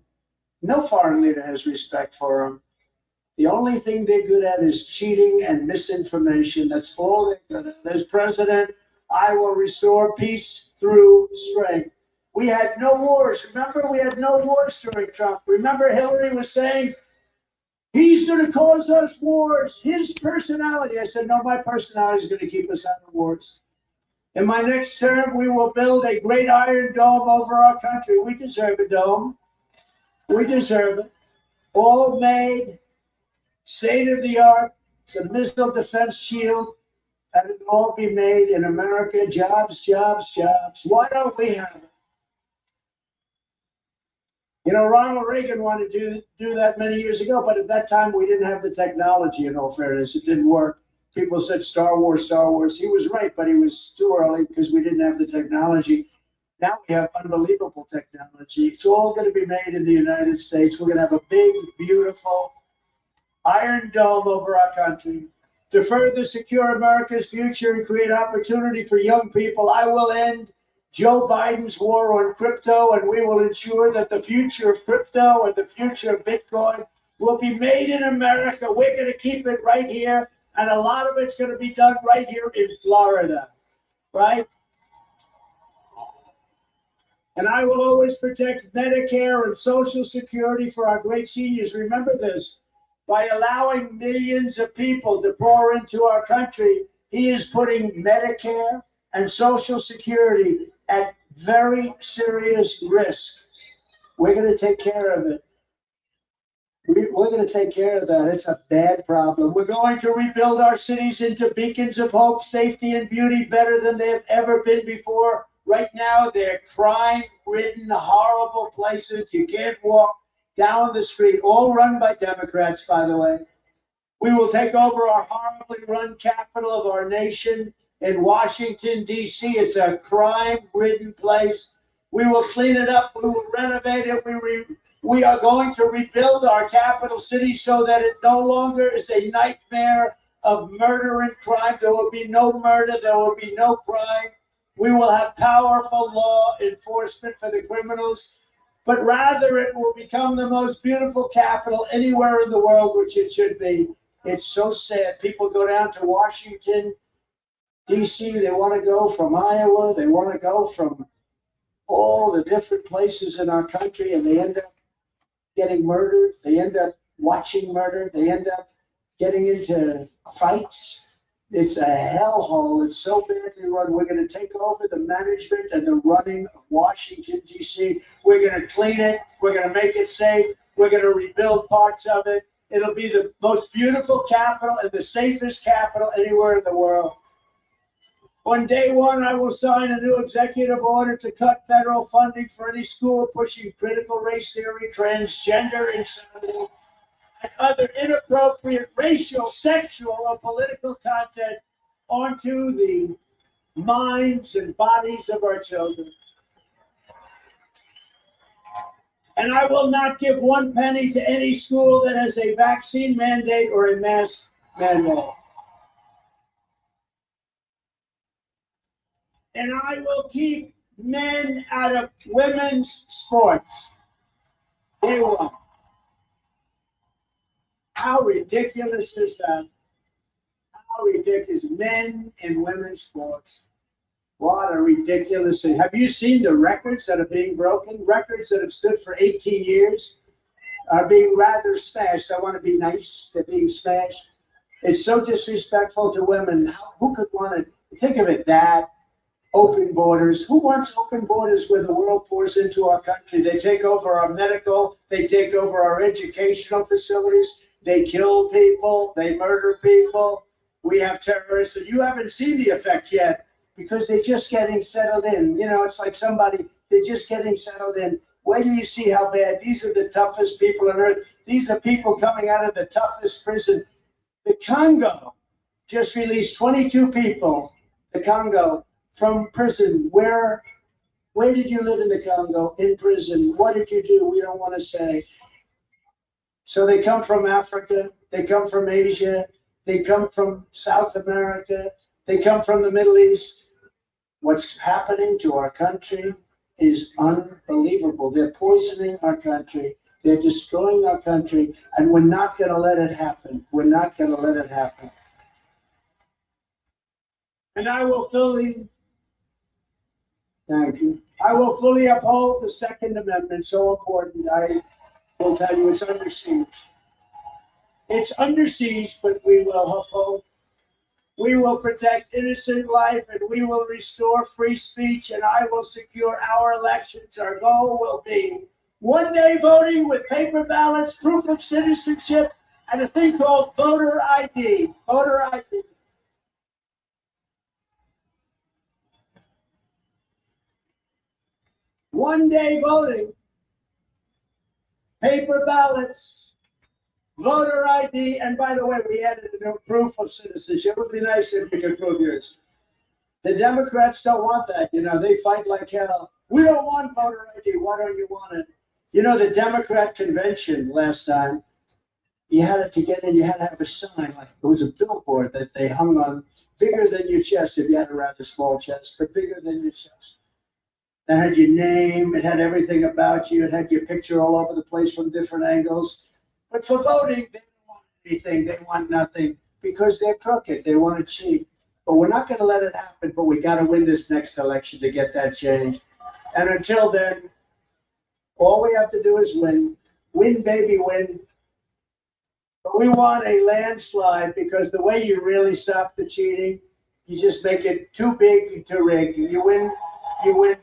No foreign leader has respect for him. The only thing they're good at is cheating and misinformation. That's all they're good at. As president, I will restore peace through strength. We had no wars. Remember, we had no wars during Trump. Remember, Hillary was saying, he's going to cause us wars. His personality. I said, no, my personality is going to keep us out of wars. In my next term, we will build a great iron dome over our country. We deserve a dome. We deserve it. All made, state of the art. It's a missile defense shield. And it will all be made in America. Jobs, jobs, jobs. Why don't we have it? You know, Ronald Reagan wanted to do that many years ago, but at that time we didn't have the technology, in all fairness. It didn't work. People said Star Wars, Star Wars. He was right, but he was too early because we didn't have the technology. Now we have unbelievable technology. It's all going to be made in the United States. We're going to have a big, beautiful iron dome over our country. To further secure America's future and create opportunity for young people, I will end Joe Biden's war on crypto, and we will ensure that the future of crypto and the future of Bitcoin will be made in America. We're going to keep it right here, and a lot of it's going to be done right here in Florida, right? And I will always protect Medicare and Social Security for our great seniors. Remember this, by allowing millions of people to pour into our country, he is putting Medicare and Social Security at very serious risk. We're going to take care of it. We're going to take care of that. It's a bad problem. We're going to rebuild our cities into beacons of hope, safety, and beauty better than they have ever been before. Right now, they're crime-ridden, horrible places. You can't walk down the street, all run by Democrats, by the way. We will take over our horribly run capital of our nation in Washington, D.C. It's a crime-ridden place. We will clean it up. We will renovate it. We are going to rebuild our capital city so that it no longer is a nightmare of murder and crime. There will be no murder. There will be no crime. We will have powerful law enforcement for the criminals, but rather it will become the most beautiful capital anywhere in the world, which it should be. It's so sad. People go down to Washington, D.C. They want to go from Iowa. They want to go from all the different places in our country, and they end up getting murdered. They end up watching murder. They end up getting into fights. It's a hellhole. It's so badly run. We're going to take over the management and the running of Washington, D.C. We're going to clean it. We're going to make it safe. We're going to rebuild parts of it. It'll be the most beautiful capital and the safest capital anywhere in the world. On day one, I will sign a new executive order to cut federal funding for any school pushing critical race theory, transgender insanity, and other inappropriate racial, sexual, or political content onto the minds and bodies of our children. And I will not give 1 penny to any school that has a vaccine mandate or a mask mandate. And I will keep men out of women's sports. Day one. How ridiculous is that? How ridiculous. Men in women's sports. What a ridiculous thing. Have you seen the records that are being broken? Records that have stood for 18 years are being rather smashed. I want to be nice. They're being smashed. It's so disrespectful to women. Who could want to think of it that? Open borders. Who wants open borders where the world pours into our country? They take over our medical. They take over our educational facilities. They kill people. They murder people. We have terrorists. And you haven't seen the effect yet because they're just getting settled in. You know, it's like somebody, they're just getting settled in. Wait till you see how bad. These are the toughest people on earth. These are people coming out of the toughest prison. The Congo just released 22 people. The Congo. From prison. Where did you live in the Congo? In prison. What did you do? We don't want to say. So they come from Africa. They come from Asia. They come from South America. They come from the Middle East. What's happening to our country is unbelievable. They're poisoning our country. They're destroying our country. And we're not going to let it happen. We're not going to let it happen. And I will Thank you. I will fully uphold the Second Amendment. So important. I will tell you it's under siege. It's under siege, but we will uphold. We will protect innocent life, and we will restore free speech, and I will secure our elections. Our goal will be one-day voting with paper ballots, proof of citizenship, and a thing called voter ID. Voter ID. One-day voting, paper ballots, voter ID, and by the way, we added a new proof of citizenship. It would be nice if you could prove yours. The Democrats don't want that. You know, they fight like hell. We don't want voter ID. Why don't you want it? You know, the Democrat convention last time, you had to get in, you had to have a sign. Like it was a billboard that they hung on, bigger than your chest if you had a rather small chest, but bigger than your chest. It had your name, it had everything about you, it had your picture all over the place from different angles. But for voting, they don't want anything. They want nothing because they're crooked. They want to cheat. But we're not going to let it happen. But we got to win this next election to get that change. And until then, all we have to do is win. Win, baby, win. But we want a landslide because the way you really stop the cheating, you just make it too big to rig. You win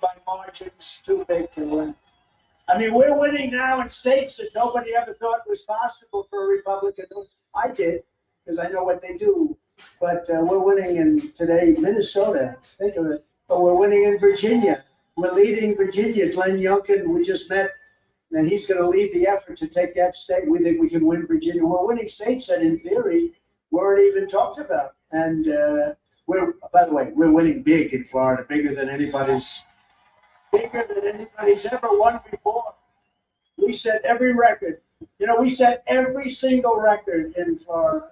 by margins too big to win. I mean, we're winning now in states that nobody ever thought was possible for a Republican. I did, because I know what they do. But we're winning in today, Minnesota. Think of it. But we're winning in Virginia. We're leading Virginia. Glenn Youngkin, we just met, and he's going to lead the effort to take that state. We think we can win Virginia. We're winning states that, in theory, weren't even talked about. And by the way, we're winning big in Florida, bigger than anybody's ever won before. We set every record. You know, we set every single record in Florida.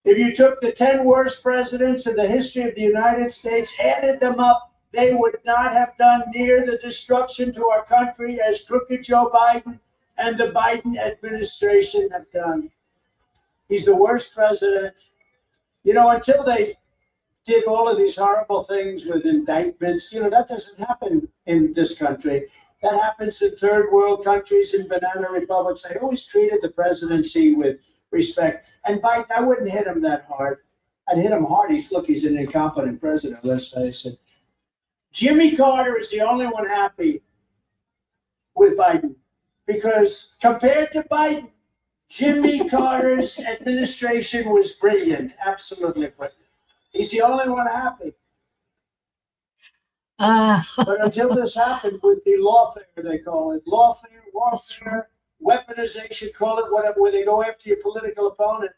If you took the 10 worst presidents in the history of the United States, added them up, they would not have done near the destruction to our country as crooked Joe Biden and the Biden administration have done. He's the worst president. You know, until they did all of these horrible things with indictments, you know, that doesn't happen in this country. That happens in third world countries, in banana republics. They always treated the presidency with respect. And Biden, I wouldn't hit him that hard. I'd hit him hard. He's an incompetent president, let's face it. Jimmy Carter is the only one happy with Biden because compared to Biden, Jimmy Carter's administration was brilliant, absolutely brilliant. He's the only one happy. But until this happened with the lawfare, they call it, lawfare, warfare, weaponization, call it whatever, where they go after your political opponent,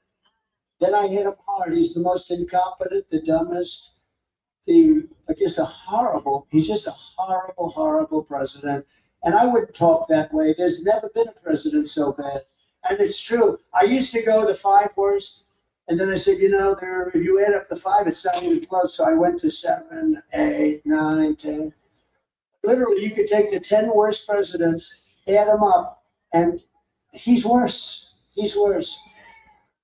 then I hit him hard. He's the most incompetent, the dumbest, he's just a horrible, horrible president. And I wouldn't talk that way. There's never been a president so bad. And it's true. I used to go the 5 worst. And then I said, you know, if you add up the 5, it's not even close. So I went to 7, 8, 9, 10. Literally, you could take the 10 worst presidents, add them up, and he's worse. He's worse.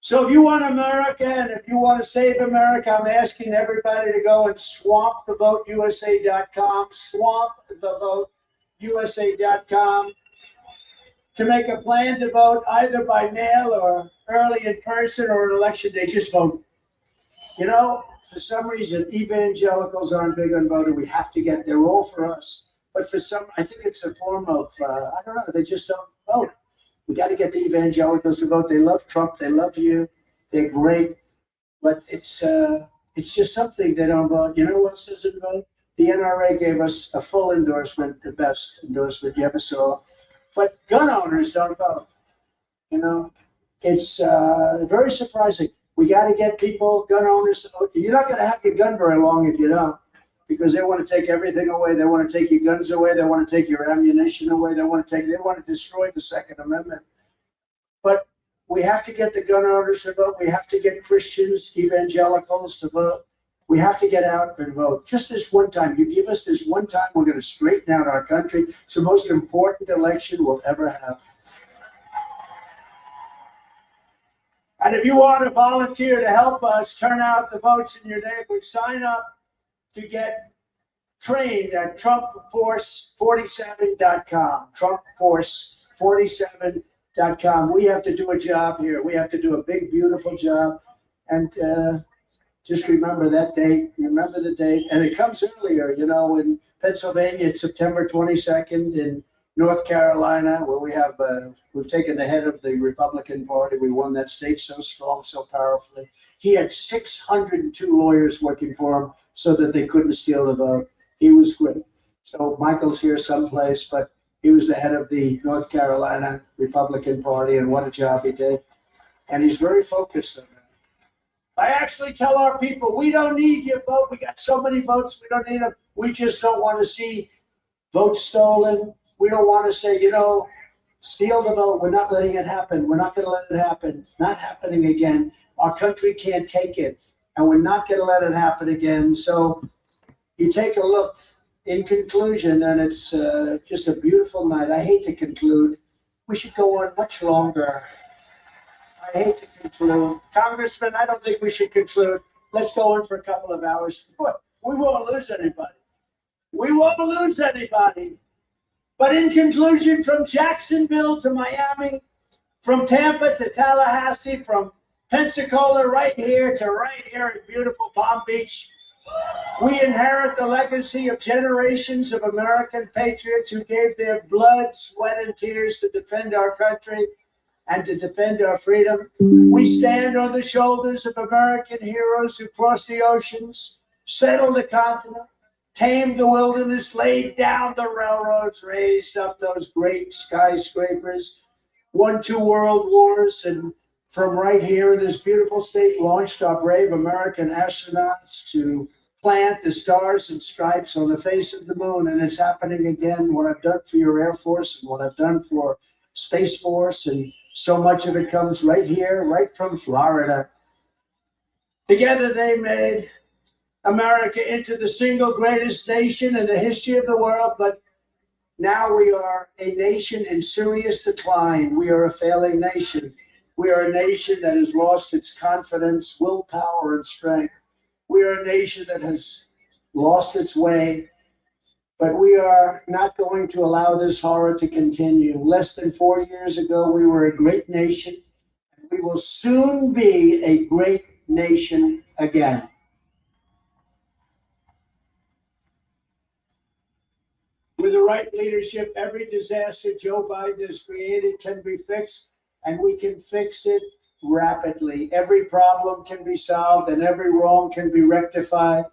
So if you want America and if you want to save America, I'm asking everybody to go and swampthevoteusa.com, swampthevoteusa.com, to make a plan to vote either by mail or early in person or an election day. Just vote. You know, for some reason, evangelicals aren't big on voting. We have to get, they're all for us. But for some, I think it's a form of, I don't know, they just don't vote. We got to get the evangelicals to vote. They love Trump. They love you. They're great. But it's just something they don't vote. You know who else doesn't vote? The NRA gave us a full endorsement, the best endorsement you ever saw. But gun owners don't vote. You know, it's very surprising. We got to get people, gun owners, to vote. You're not going to have your gun very long if you don't, because they want to take everything away. They want to take your guns away. They want to take your ammunition away. They want to destroy the Second Amendment. But we have to get the gun owners to vote. We have to get Christians, evangelicals to vote. We have to get out and vote. Just this one time. You give us this one time, we're going to straighten out our country. It's the most important election we'll ever have. And if you want to volunteer to help us turn out the votes in your neighborhood, sign up to get trained at TrumpForce47.com. TrumpForce47.com. We have to do a job here. We have to do a big, beautiful job. And just remember that date. Remember the date. And it comes earlier, you know, in Pennsylvania, it's September 22nd. In North Carolina, where we've taken the head of the Republican Party. We won that state so strong, so powerfully. He had 602 lawyers working for him so that they couldn't steal the vote. He was great. So Michael's here someplace, but he was the head of the North Carolina Republican Party, and what a job he did. And he's very focused on that. I actually tell our people, we don't need your vote. We got so many votes, we don't need them. We just don't want to see votes stolen. We don't want to say, you know, steal the vote. We're not letting it happen. We're not going to let it happen. It's not happening again. Our country can't take it, and we're not going to let it happen again. So you take a look in conclusion, and it's just a beautiful night. I hate to conclude. We should go on much longer. I hate to conclude. Congressman, I don't think we should conclude. Let's go in for a couple of hours. We won't lose anybody. We won't lose anybody. But in conclusion, from Jacksonville to Miami, from Tampa to Tallahassee, from Pensacola right here to right here in beautiful Palm Beach, we inherit the legacy of generations of American patriots who gave their blood, sweat, and tears to defend our country and to defend our freedom. We stand on the shoulders of American heroes who crossed the oceans, settled the continent, tamed the wilderness, laid down the railroads, raised up those great skyscrapers, won 2 world wars, and from right here in this beautiful state launched our brave American astronauts to plant the stars and stripes on the face of the moon. And it's happening again. What I've done for your Air Force and what I've done for Space Force, and so much of it comes right here, right from Florida. Together they made America into the single greatest nation in the history of the world, but now we are a nation in serious decline. We are a failing nation. We are a nation that has lost its confidence, willpower, and strength. We are a nation that has lost its way, but we are not going to allow this horror to continue. Less than 4 years ago, we were a great nation. We will soon be a great nation again. With the right leadership, every disaster Joe Biden has created can be fixed, and we can fix it rapidly. Every problem can be solved, and every wrong can be rectified.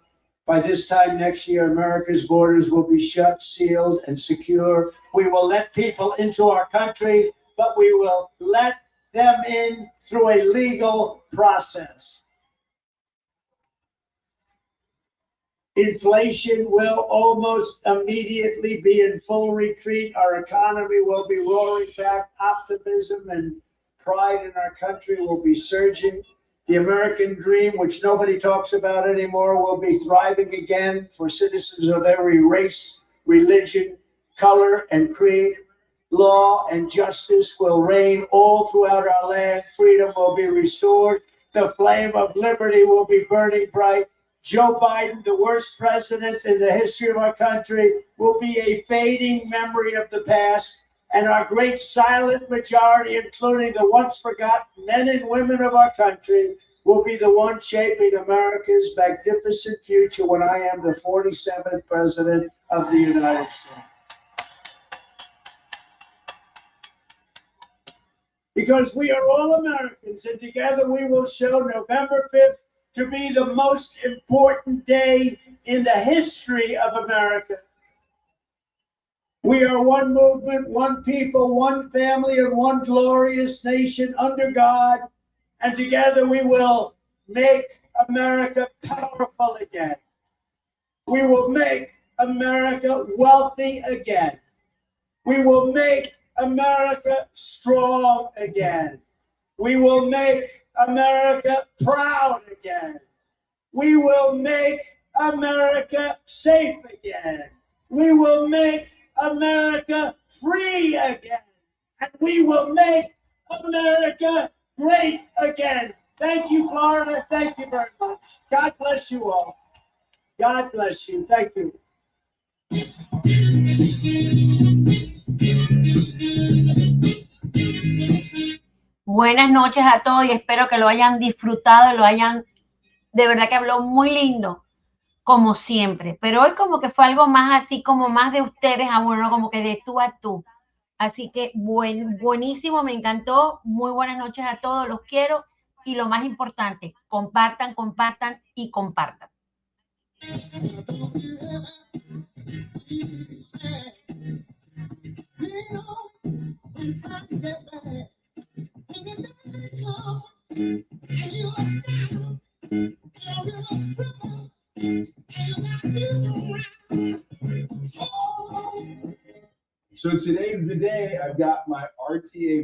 By this time next year, America's borders will be shut, sealed, and secure. We will let people into our country, but we will let them in through a legal process. Inflation will almost immediately be in full retreat. Our economy will be roaring back. Optimism and pride in our country will be surging. The American dream, which nobody talks about anymore, will be thriving again for citizens of every race, religion, color, and creed. Law and justice will reign all throughout our land. Freedom will be restored. The flame of liberty will be burning bright. Joe Biden, the worst president in the history of our country, will be a fading memory of the past, and our great silent majority, including the once forgotten men and women of our country, will be the one shaping America's magnificent future when I am the 47th president of the United States. Because we are all Americans, and together we will show November 5th to be the most important day in the history of America. We are one movement, one people, one family, and one glorious nation under God. And together we will make America powerful again. We will make America wealthy again. We will make America strong again. We will make America proud again. We will make America safe again. We will make America free again. And we will make America great again. Thank you, Florida. Thank you very much. God bless you all. God bless you. Thank you. Buenas noches a todos y espero que lo hayan disfrutado, de verdad que habló muy lindo, como siempre, pero hoy como que fue algo más así, como más de ustedes a uno, como que de tú a tú. Así que buenísimo, me encantó. Muy buenas noches a todos, los quiero y lo más importante, compartan, compartan y compartan. So today's the day I've got my RTA